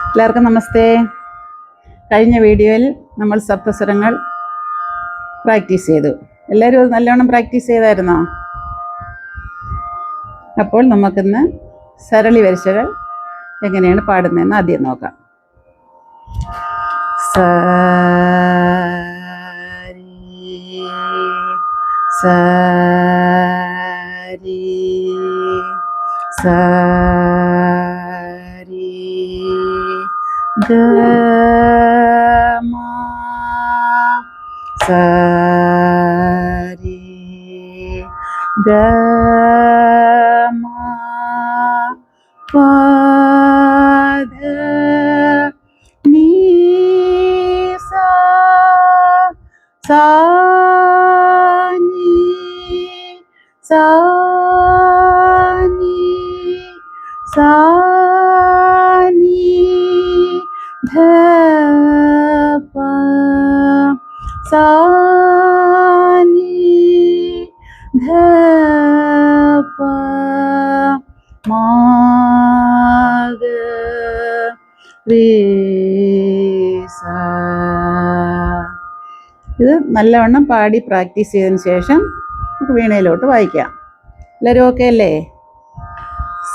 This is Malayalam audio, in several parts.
എല്ലാവർക്കും നമസ്തേ. കഴിഞ്ഞ വീഡിയോയിൽ നമ്മൾ സപ്തസ്വരങ്ങൾ പ്രാക്ടീസ് ചെയ്തു. എല്ലാവരും അത് നല്ലോണം പ്രാക്ടീസ് ചെയ്തായിരുന്നോ? അപ്പോൾ നമുക്കിന്ന് സരളി വരിശകൾ എങ്ങനെയാണ് പാടുന്നതെന്ന് ആദ്യം നോക്കാം. Ga ma sa ri ga ma pa dha ni sa sa ni sa ni sa dha pa sa ni dha pa ma ga re sa. ഇത് നല്ലവണ്ണം പാടി പ്രാക്ടീസ് ചെയ്തതിന് ശേഷം നമുക്ക് വീണയിലോട്ട് വായിക്കാം. എല്ലാവരും ഓക്കെ അല്ലേ?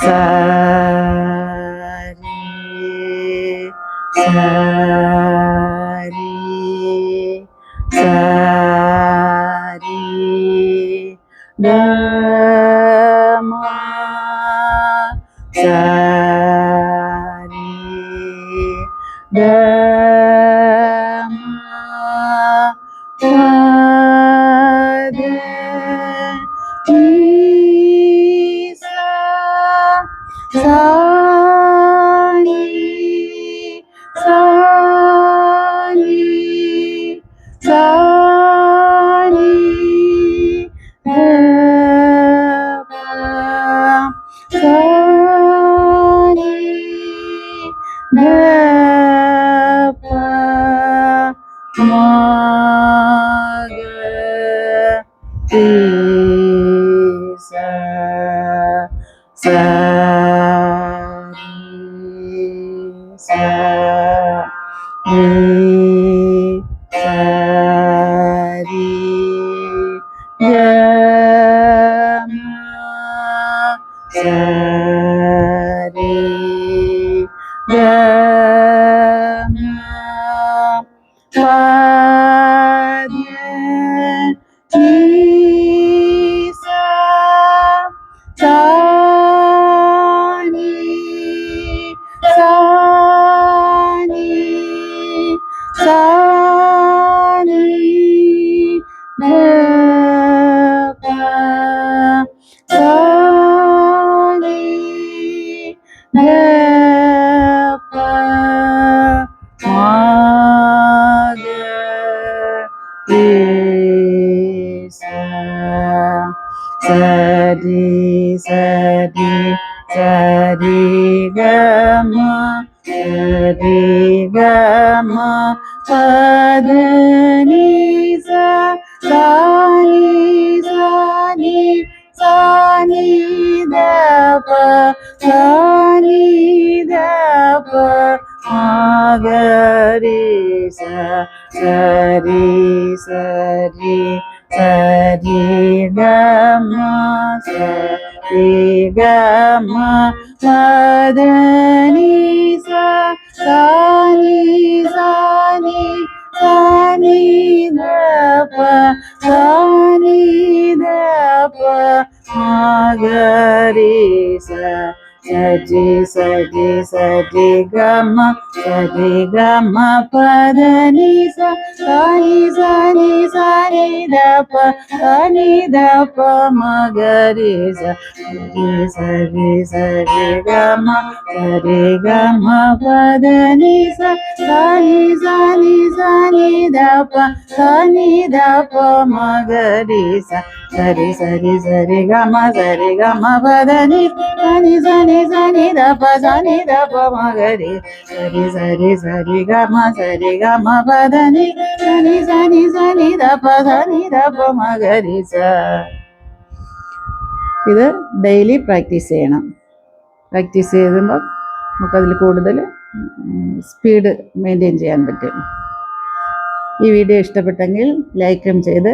sa ri ga ma sa ri ga ma pa dha ni sa sa ni sa ni sa ni dha pa sa ni dha pa ma ga re sa sa pa dha ni sa sa ni sa ni sa ni dha pa sa ni dha pa ma ga re sa sa ri ga ma sa ri ga ma pa dha ni sa sa ni sa ni sa ni dha pa sa ni dha pa ma ga re sa sa ri ga ma pa dha ni sa ni dha pa sa ni dha pa ma ga re sa ri ga ma pa dha ni sa ni dha pa sa ni dha pa ma ga re sa ri ga ma pa dha ni sa ni dha pa ma ga re sa ri ga ma pa dha ni sa ni dha pa ma ga re sa. ഇത് ഡെയിലി പ്രാക്ടീസ് ചെയ്യണം. പ്രാക്ടീസ് ചെയ്യുമ്പോൾ നമുക്കതിൽ കൂടുതൽ സ്പീഡ് മെയിൻറ്റെയിൻ ചെയ്യാൻ പറ്റും. ഈ വീഡിയോ ഇഷ്ടപ്പെട്ടെങ്കിൽ ലൈക്കും ചെയ്ത്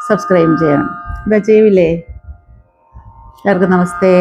സബ്സ്ക്രൈബ് ചെയ്യണം. ഇതാ ചെയ്യില്ലേ? എല്ലാവർക്കും നമസ്തേ.